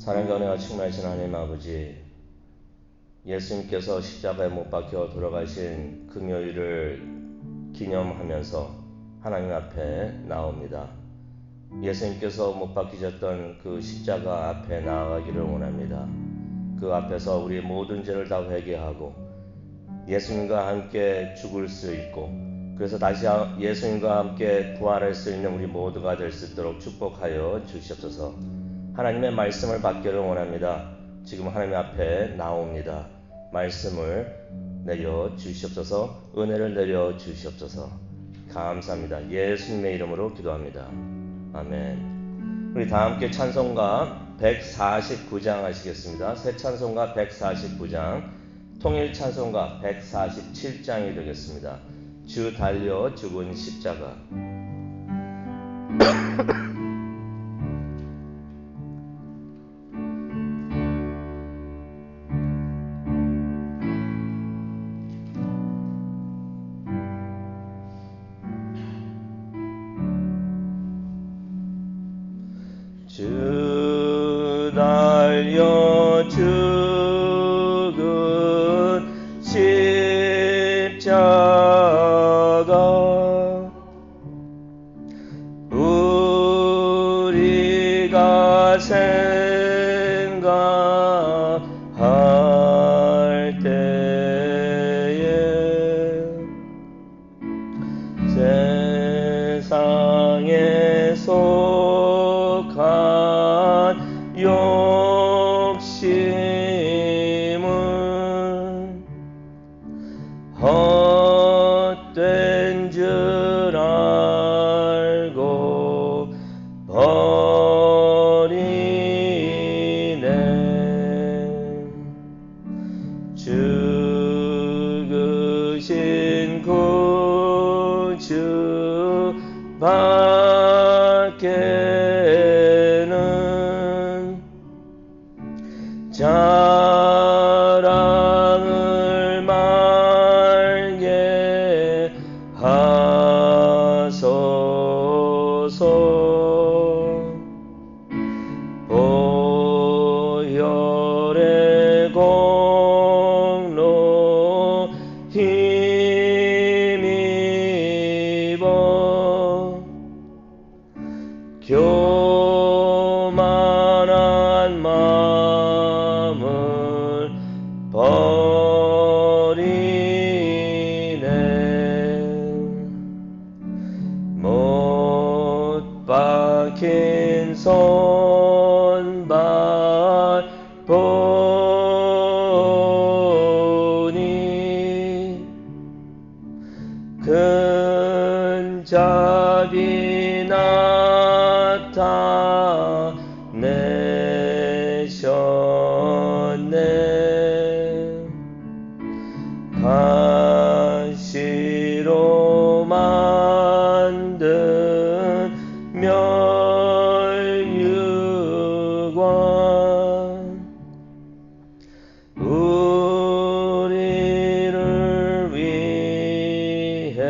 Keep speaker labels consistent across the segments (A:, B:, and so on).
A: 사랑과 은혜가 충만하신 하나님 아버지, 예수님께서 십자가에 못 박혀 돌아가신 금요일을 기념하면서 하나님 앞에 나옵니다. 예수님께서 못 박히셨던 그 십자가 앞에 나아가기를 원합니다. 그 앞에서 우리의 모든 죄를 다 회개하고 예수님과 함께 죽을 수 있고, 그래서 다시 예수님과 함께 부활할 수 있는 우리 모두가 될 수 있도록 축복하여 주시옵소서. 하나님의 말씀을 받기를 원합니다. 지금 하나님 앞에 나옵니다. 말씀을 내려 주시옵소서. 은혜를 내려 주시옵소서. 감사합니다. 예수님의 이름으로 기도합니다. 아멘. 우리 다 함께 찬송가 149장 하시겠습니다. 새 찬송가 149장, 통일 찬송가 147장이 되겠습니다. 주 달려 죽은 십자가. 주 달려 죽은 십자가, 우리가 생각할 때에 세상에 속한 욕심은 헛된 줄 알고 버리네. 죽으신 구주 밖에는 자랑을 말게 하소서. 보혈의 공로 힘입어 교만한 마음을 버리네. 못 박힌 손발 보니 큰 자비 나타내셨네. 가시로 만든 멸류관, 우리를 위해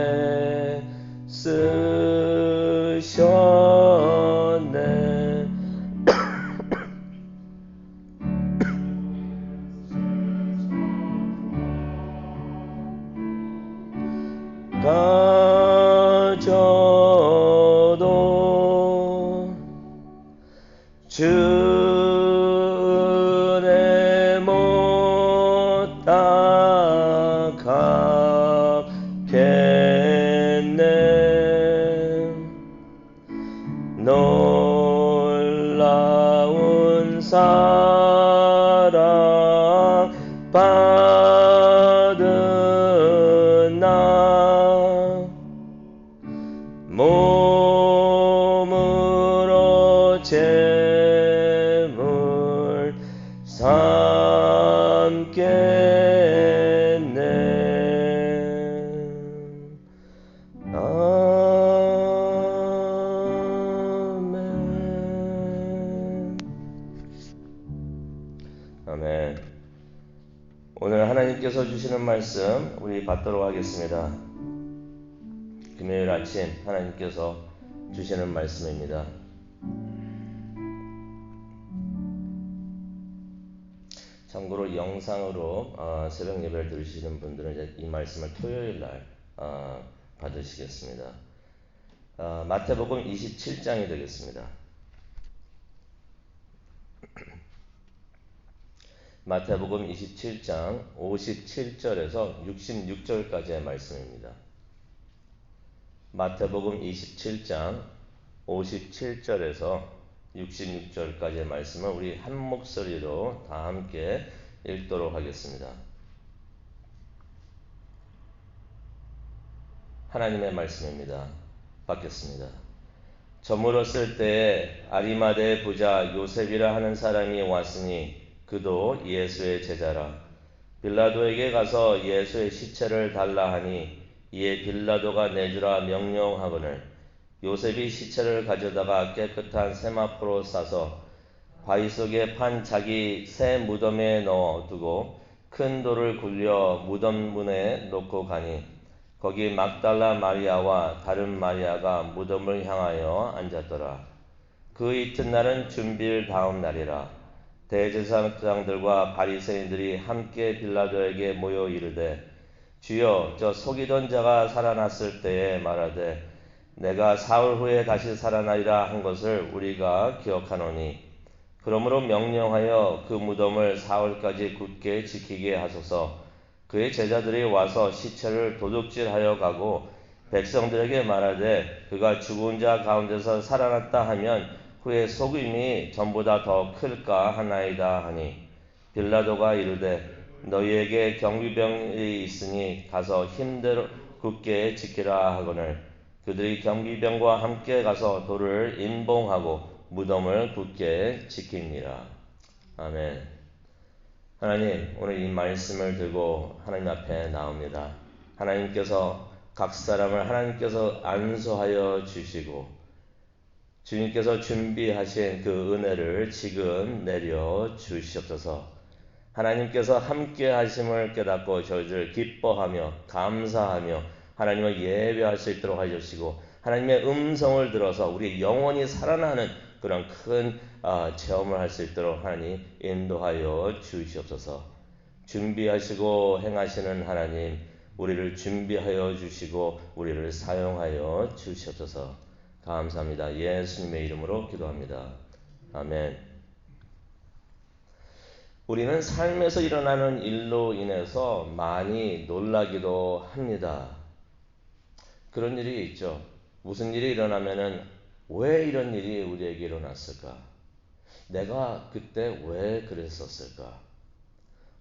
A: 쓰셨네. 가져도 주 은혜 못 갚겠네. 놀라운 사랑 받은 나, 몸으로 제물 삼겠네. 아멘. 아멘. 오늘 하나님께서 주시는 말씀 우리 받도록 하겠습니다. 금요일 아침 하나님께서 주시는 말씀입니다. 참고로 영상으로 새벽 예배를 들으시는 분들은 이제 이 말씀을 토요일 날 받으시겠습니다. 마태복음 27장이 되겠습니다. 마태복음 27장 57절에서 66절까지의 말씀입니다. 마태복음 27장 57절에서 66절까지의 말씀을 우리 한 목소리로 다 함께 읽도록 하겠습니다. 하나님의 말씀입니다. 받겠습니다. 저물었을 때에 아리마대 부자 요셉이라 하는 사람이 왔으니 그도 예수의 제자라. 빌라도에게 가서 예수의 시체를 달라 하니 이에 빌라도가 내주라 명령하거늘 요셉이 시체를 가져다가 깨끗한 세마포로 싸서 바위 속에 판 자기 새 무덤에 넣어 두고 큰 돌을 굴려 무덤 문에 놓고 가니 거기 막달라 마리아와 다른 마리아가 무덤을 향하여 앉았더라. 그 이튿날은 준비일 다음 날이라. 대제사장들과 바리새인들이 함께 빌라도에게 모여 이르되 주여 저 속이던 자가 살아났을 때에 말하되 내가 사흘 후에 다시 살아나리라 한 것을 우리가 기억하노니 그러므로 명령하여 그 무덤을 사흘까지 굳게 지키게 하소서. 그의 제자들이 와서 시체를 도둑질하여 가고 백성들에게 말하되 그가 죽은 자 가운데서 살아났다 하면 후에 속임이 전보다 더 클까 하나이다 하니 빌라도가 이르되 너희에게 경비병이 있으니 가서 힘대로 굳게 지키라 하거늘 그들이 경비병과 함께 가서 돌을 임봉하고 무덤을 굳게 지킵니다. 아멘. 하나님, 오늘 이 말씀을 들고 하나님 앞에 나옵니다. 하나님께서 각 사람을 하나님께서 안수하여 주시고 주님께서 준비하신 그 은혜를 지금 내려 주시옵소서. 하나님께서 함께 하심을 깨닫고 저희들 기뻐하며 감사하며 하나님을 예배할 수 있도록 하시고 하나님의 음성을 들어서 우리 영혼이 살아나는 그런 큰 체험을 할 수 있도록 하나님 인도하여 주시옵소서. 준비하시고 행하시는 하나님, 우리를 준비하여 주시고 우리를 사용하여 주시옵소서. 감사합니다. 예수님의 이름으로 기도합니다. 아멘. 우리는 삶에서 일어나는 일로 인해서 많이 놀라기도 합니다. 그런 일이 있죠. 무슨 일이 일어나면은 왜 이런 일이 우리에게 일어났을까? 내가 그때 왜 그랬었을까?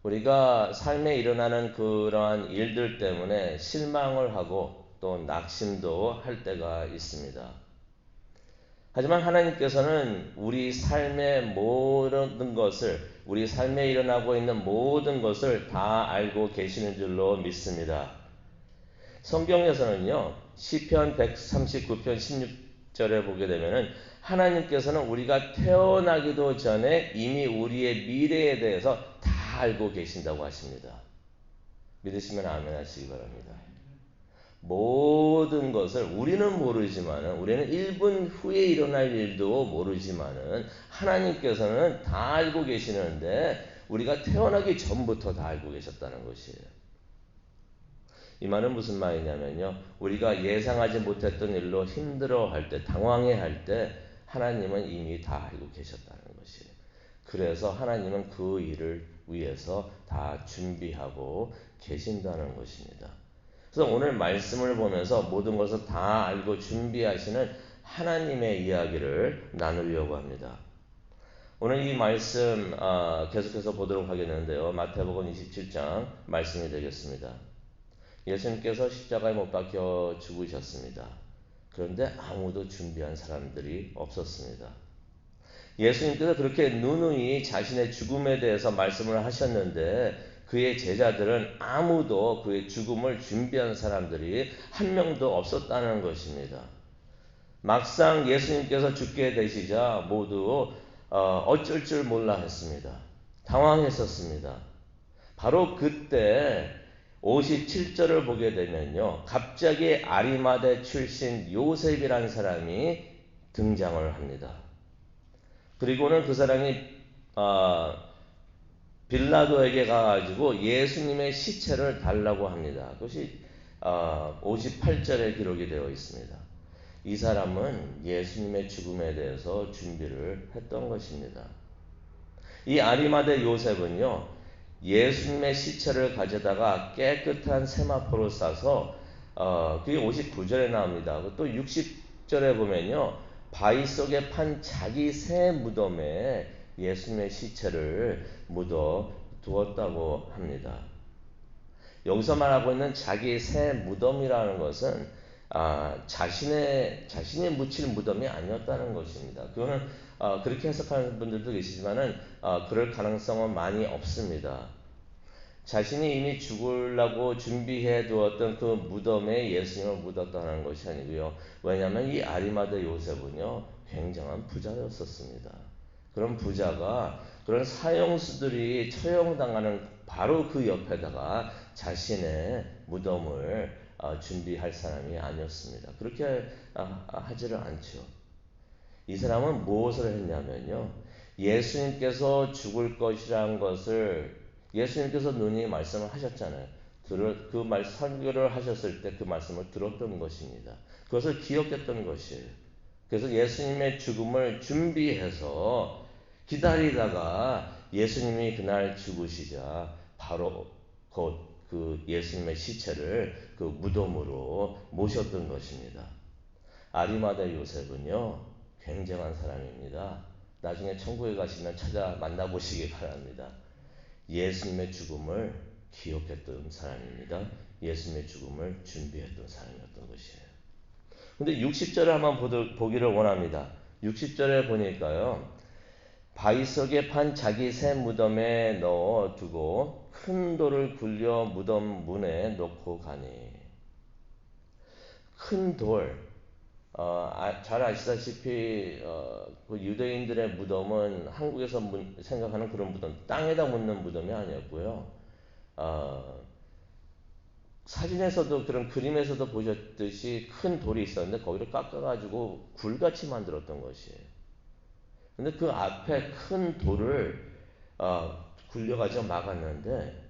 A: 우리가 삶에 일어나는 그러한 일들 때문에 실망을 하고 또 낙심도 할 때가 있습니다. 하지만 하나님께서는 우리 삶의 모든 것을, 우리 삶에 일어나고 있는 모든 것을 다 알고 계시는 줄로 믿습니다. 성경에서는요, 시편 139편 16절에 보게 되면은 하나님께서는 우리가 태어나기도 전에 이미 우리의 미래에 대해서 다 알고 계신다고 하십니다. 믿으시면 아멘 하시기 바랍니다. 모든 것을 우리는 모르지만은, 우리는 1분 후에 일어날 일도 모르지만은 하나님께서는 다 알고 계시는데 우리가 태어나기 전부터 다 알고 계셨다는 것이에요. 이 말은 무슨 말이냐면요, 우리가 예상하지 못했던 일로 힘들어할 때, 당황해할 때 하나님은 이미 다 알고 계셨다는 것이에요. 그래서 하나님은 그 일을 위해서 다 준비하고 계신다는 것입니다. 그래서 오늘 말씀을 보면서 모든 것을 다 알고 준비하시는 하나님의 이야기를 나누려고 합니다. 오늘 이 말씀 계속해서 보도록 하겠는데요. 마태복음 27장 말씀이 되겠습니다. 예수님께서 십자가에 못 박혀 죽으셨습니다. 그런데 아무도 준비한 사람들이 없었습니다. 예수님께서 그렇게 누누이 자신의 죽음에 대해서 말씀을 하셨는데 그의 제자들은 아무도 그의 죽음을 준비한 사람들이 한 명도 없었다는 것입니다. 막상 예수님께서 죽게 되시자 모두 어쩔 줄 몰라 했습니다. 당황했었습니다. 바로 그때 57절을 보게 되면요, 갑자기 아리마대 출신 요셉이라는 사람이 등장을 합니다. 그리고는 그 사람이 빌라도에게 가가지고 예수님의 시체를 달라고 합니다. 그것이 58절에 기록이 되어 있습니다. 이 사람은 예수님의 죽음에 대해서 준비를 했던 것입니다. 이 아리마대 요셉은요, 예수님의 시체를 가져다가 깨끗한 세마포로 싸서 그게 59절에 나옵니다. 또 60절에 보면요, 바위 속에 판 자기 새 무덤에 예수님의 시체를 묻어 두었다고 합니다. 여기서 말하고 있는 자기 새 무덤이라는 것은 자신이 묻힐 무덤이 아니었다는 것입니다. 그거는 그렇게 해석하는 분들도 계시지만은 그럴 가능성은 많이 없습니다. 자신이 이미 죽으려고 준비해 두었던 그 무덤에 예수님을 묻었다는 것이 아니고요. 왜냐하면 이 아리마대 요셉은요, 굉장한 부자였었습니다. 그런 부자가 그런 사형수들이 처형당하는 바로 그 옆에다가 자신의 무덤을 준비할 사람이 아니었습니다. 그렇게 하지를 않죠. 이 사람은 무엇을 했냐면요, 예수님께서 죽을 것이라는 것을 예수님께서 눈이 말씀을 하셨잖아요. 설교를 하셨을 때 그 말씀을 들었던 것입니다. 그것을 기억했던 것이에요. 그래서 예수님의 죽음을 준비해서 기다리다가 예수님이 그날 죽으시자 바로 곧 그 예수님의 시체를 그 무덤으로 모셨던 것입니다. 아리마다 요셉은요, 굉장한 사람입니다. 나중에 천국에 가시면 찾아 만나보시기 바랍니다. 예수님의 죽음을 기억했던 사람입니다. 예수님의 죽음을 준비했던 사람이었던 것이에요. 근데 60절을 한번 보기를 원합니다. 60절에 보니까요, 바위 속에 판 자기 새 무덤에 넣어 두고 큰 돌을 굴려 무덤 문에 놓고 가니. 큰 돌, 잘 아시다시피 그 유대인들의 무덤은 한국에서 생각하는 그런 무덤, 땅에다 묻는 무덤이 아니었고요. 사진에서도 그런 그림에서도 보셨듯이 큰 돌이 있었는데 거기를 깎아가지고 굴같이 만들었던 것이에요. 근데 그 앞에 큰 돌을 굴려가지고 막았는데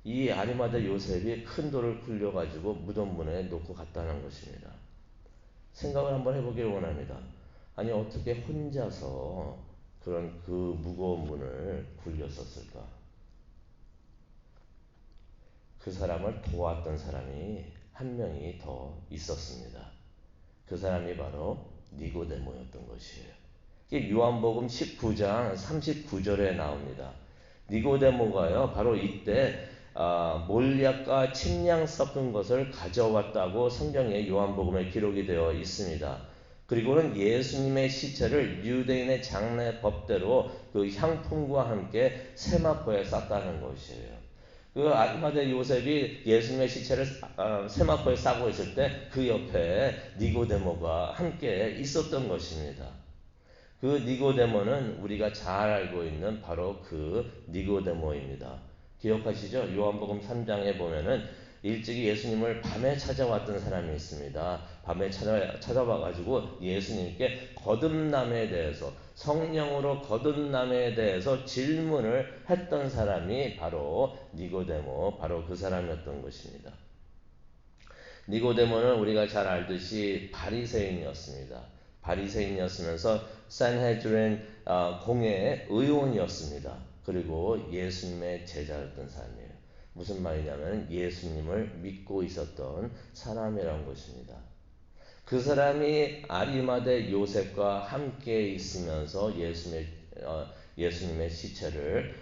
A: 이 아리마다 요셉이 큰 돌을 굴려가지고 무덤 문에 놓고 갔다는 것입니다. 생각을 한번 해보기를 원합니다. 아니 어떻게 혼자서 그런 그 무거운 문을 굴렸었을까? 그 사람을 도왔던 사람이 한 명이 더 있었습니다. 그 사람이 바로 니고데모였던 것이에요. 이게 요한복음 19장 39절에 나옵니다. 니고데모가요, 바로 이때 몰약과 침량 섞은 것을 가져왔다고 성경에 요한복음에 기록이 되어 있습니다. 그리고는 예수님의 시체를 유대인의 장례 법대로 그 향품과 함께 세마포에 쌌다는 것이에요. 그 아리마대 요셉이 예수님의 시체를 세마포에 싸고 있을 때 그 옆에 니고데모가 함께 있었던 것입니다. 그 니고데모는 우리가 잘 알고 있는 바로 그 니고데모입니다. 기억하시죠? 요한복음 3장에 보면은 일찍이 예수님을 밤에 찾아왔던 사람이 있습니다. 밤에 찾아와가지고 예수님께 거듭남에 대해서, 성령으로 거듭남에 대해서 질문을 했던 사람이 바로 니고데모, 바로 그 사람이었던 것입니다. 니고데모는 우리가 잘 알듯이 바리새인이었습니다. 바리새인이었으면서 산헤드린 공회의 의원이었습니다. 그리고 예수님의 제자였던 사람이에요. 무슨 말이냐면 예수님을 믿고 있었던 사람이라는 것입니다. 그 사람이 아리마대 요셉과 함께 있으면서 예수님의 시체를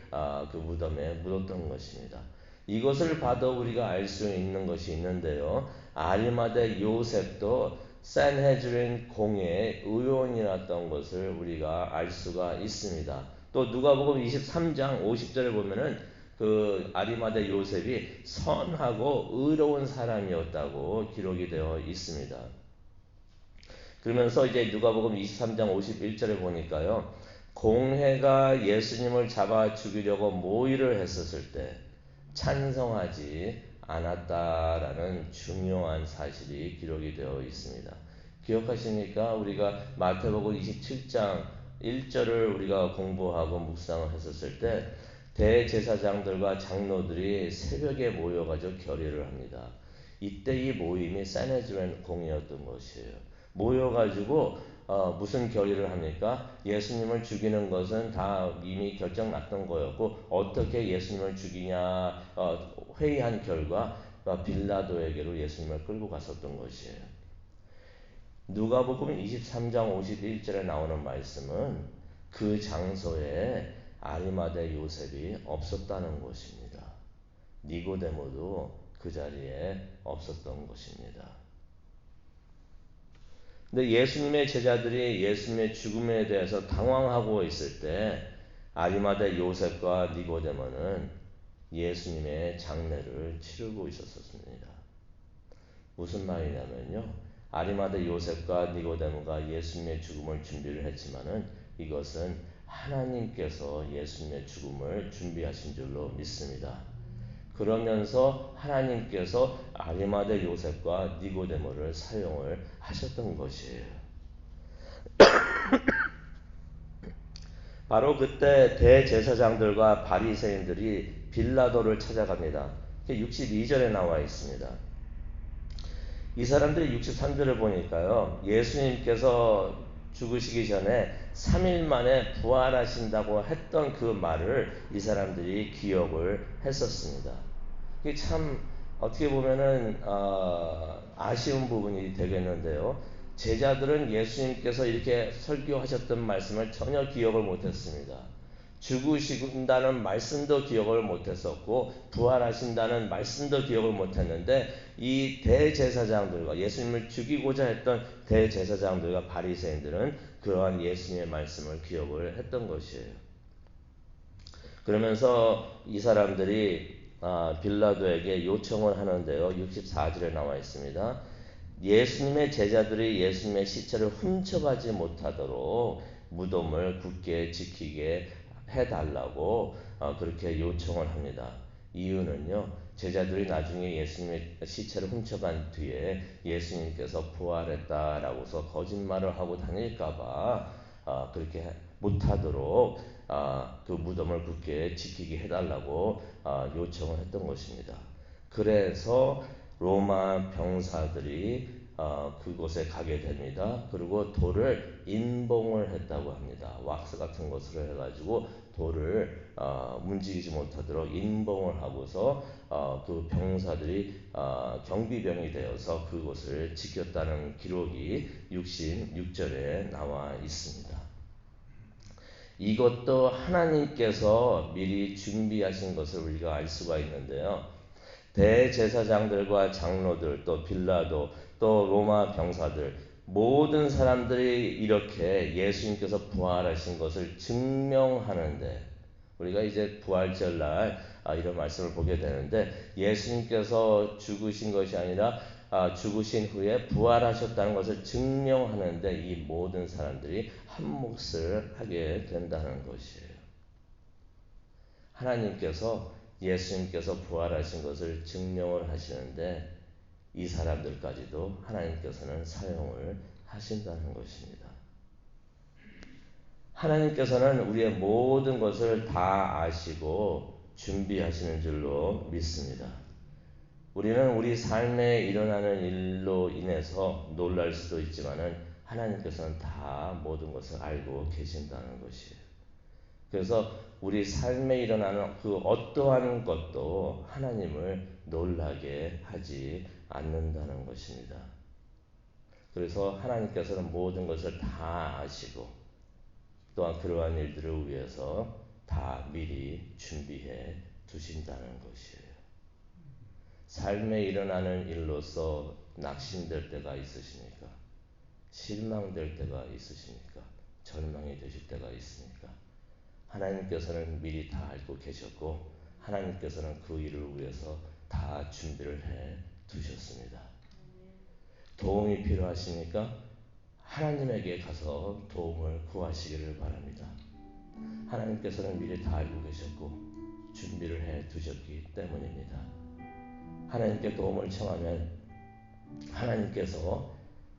A: 그 무덤에 묻었던 것입니다. 이것을 봐도 우리가 알 수 있는 것이 있는데요. 아리마대 요셉도 산헤드린 공회의 의원이었던 것을 우리가 알 수가 있습니다. 또 누가복음 23장 50절에 보면은 그 아리마대 요셉이 선하고 의로운 사람이었다고 기록이 되어 있습니다. 그러면서 이제 누가복음 23장 51절에 보니까요, 공회가 예수님을 잡아 죽이려고 모의를 했었을 때 찬성하지 않았다라는 중요한 사실이 기록이 되어 있습니다. 기억하십니까? 우리가 마태복음 27장 1절을 우리가 공부하고 묵상을 했었을 때 대제사장들과 장로들이 새벽에 모여가지고 결의를 합니다. 이때 이 모임이 사네드린 공이었던 것이에요. 모여가지고 무슨 결의를 합니까? 예수님을 죽이는 것은 다 이미 결정 났던 거였고 어떻게 예수님을 죽이냐 회의한 결과 빌라도에게로 예수님을 끌고 갔었던 것이에요. 누가복음 23장 51절에 나오는 말씀은 그 장소에 아리마대 요셉이 없었다는 것입니다. 니고데모도 그 자리에 없었던 것입니다. 근데 예수님의 제자들이 예수님의 죽음에 대해서 당황하고 있을 때 아리마대 요셉과 니고데모는 예수님의 장례를 치르고 있었습니다. 무슨 말이냐면요. 아리마대 요셉과 니고데모가 예수님의 죽음을 준비를 했지만은 이것은 하나님께서 예수님의 죽음을 준비하신 줄로 믿습니다. 그러면서 하나님께서 아리마대 요셉과 니고데모를 사용을 하셨던 것이에요. 바로 그때 대제사장들과 바리새인들이 빌라도를 찾아갑니다. 62절에 나와 있습니다. 이 사람들이 63절을 보니까요. 예수님께서 죽으시기 전에 3일 만에 부활하신다고 했던 그 말을 이 사람들이 기억을 했었습니다. 이게 참 어떻게 보면은 아쉬운 부분이 되겠는데요. 제자들은 예수님께서 이렇게 설교하셨던 말씀을 전혀 기억을 못했습니다. 죽으신다는 말씀도 기억을 못했었고 부활하신다는 말씀도 기억을 못했는데 이 대제사장들과 예수님을 죽이고자 했던 대제사장들과 바리새인들은 그러한 예수님의 말씀을 기억을 했던 것이에요. 그러면서 이 사람들이 빌라도에게 요청을 하는데요. 64절에 나와 있습니다. 예수님의 제자들이 예수님의 시체를 훔쳐가지 못하도록 무덤을 굳게 지키게 해달라고 그렇게 요청을 합니다. 이유는요. 제자들이 나중에 예수님의 시체를 훔쳐간 뒤에 예수님께서 부활했다라고서 거짓말을 하고 다닐까봐 그렇게 못하도록 그 무덤을 굳게 지키게 해달라고 요청을 했던 것입니다. 그래서 로마 병사들이 그곳에 가게 됩니다. 그리고 돌을 인봉을 했다고 합니다. 왁스 같은 것으로 해가지고 돌을 움직이지 못하도록 인봉을 하고서 그 병사들이 경비병이 되어서 그곳을 지켰다는 기록이 66절에 나와 있습니다. 이것도 하나님께서 미리 준비하신 것을 우리가 알 수가 있는데요. 대제사장들과 장로들 또 빌라도 또 로마 병사들 모든 사람들이 이렇게 예수님께서 부활하신 것을 증명하는데 우리가 이제 부활절날 이런 말씀을 보게 되는데 예수님께서 죽으신 것이 아니라 죽으신 후에 부활하셨다는 것을 증명하는데 이 모든 사람들이 한 몫을 하게 된다는 것이에요. 하나님께서 예수님께서 부활하신 것을 증명을 하시는데 이 사람들까지도 하나님께서는 사용을 하신다는 것입니다. 하나님께서는 우리의 모든 것을 다 아시고 준비하시는 줄로 믿습니다. 우리는 우리 삶에 일어나는 일로 인해서 놀랄 수도 있지만은 하나님께서는 다 모든 것을 알고 계신다는 것이에요. 그래서 우리 삶에 일어나는 그 어떠한 것도 하나님을 놀라게 하지 않는다는 것입니다. 그래서 하나님께서는 모든 것을 다 아시고 또한 그러한 일들을 위해서 다 미리 준비해 두신다는 것이에요. 삶에 일어나는 일로서 낙심될 때가 있으십니까? 실망될 때가 있으십니까? 절망이 되실 때가 있습니까? 하나님께서는 미리 다 알고 계셨고 하나님께서는 그 일을 위해서 다 준비를 해 두셨습니다. 도움이 필요하십니까? 하나님에게 가서 도움을 구하시기를 바랍니다. 하나님께서는 미리 다 알고 계셨고 준비를 해 두셨기 때문입니다. 하나님께 도움을 청하면 하나님께서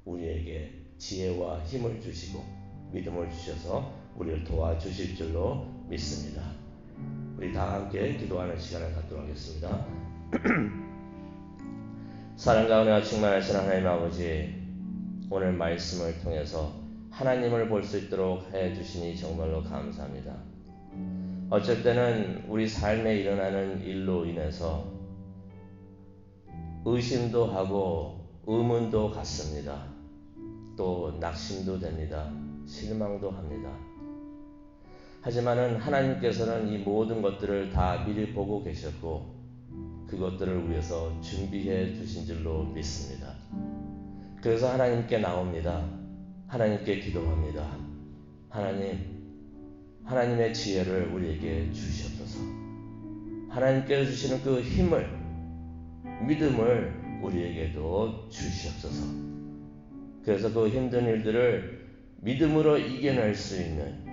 A: 우리에게 지혜와 힘을 주시고 믿음을 주셔서 우리를 도와주실 줄로 믿습니다. 우리 다 함께 기도하는 시간을 갖도록 하겠습니다. 사랑과 은혜가 충만하신 하나님 아버지, 오늘 말씀을 통해서 하나님을 볼 수 있도록 해주시니 정말로 감사합니다. 어쩔 때는 우리 삶에 일어나는 일로 인해서 의심도 하고 의문도 갖습니다. 또 낙심도 됩니다. 실망도 합니다. 하지만은 하나님께서는 이 모든 것들을 다 미리 보고 계셨고 그것들을 위해서 준비해 두신 줄로 믿습니다. 그래서 하나님께 나옵니다. 하나님께 기도합니다. 하나님의 지혜를 우리에게 주시옵소서. 하나님께서 주시는 그 힘을, 믿음을 우리에게도 주시옵소서. 그래서 그 힘든 일들을 믿음으로 이겨낼 수 있는,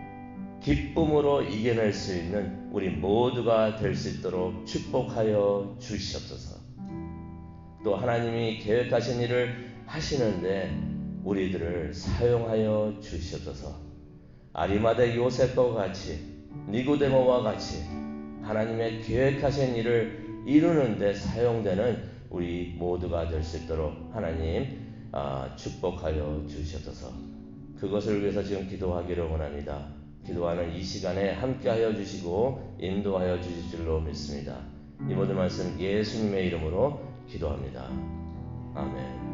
A: 기쁨으로 이겨낼 수 있는 우리 모두가 될 수 있도록 축복하여 주시옵소서. 또 하나님이 계획하신 일을 하시는데 우리들을 사용하여 주시옵소서. 아리마대 요셉과 같이, 니고데모와 같이 하나님의 계획하신 일을 이루는데 사용되는 우리 모두가 될 수 있도록 하나님 축복하여 주시옵소서. 그것을 위해서 지금 기도하기를 원합니다. 기도하는 이 시간에 함께하여 주시고 인도하여 주실 줄로 믿습니다. 이 모든 말씀 예수님의 이름으로 기도합니다. 아멘.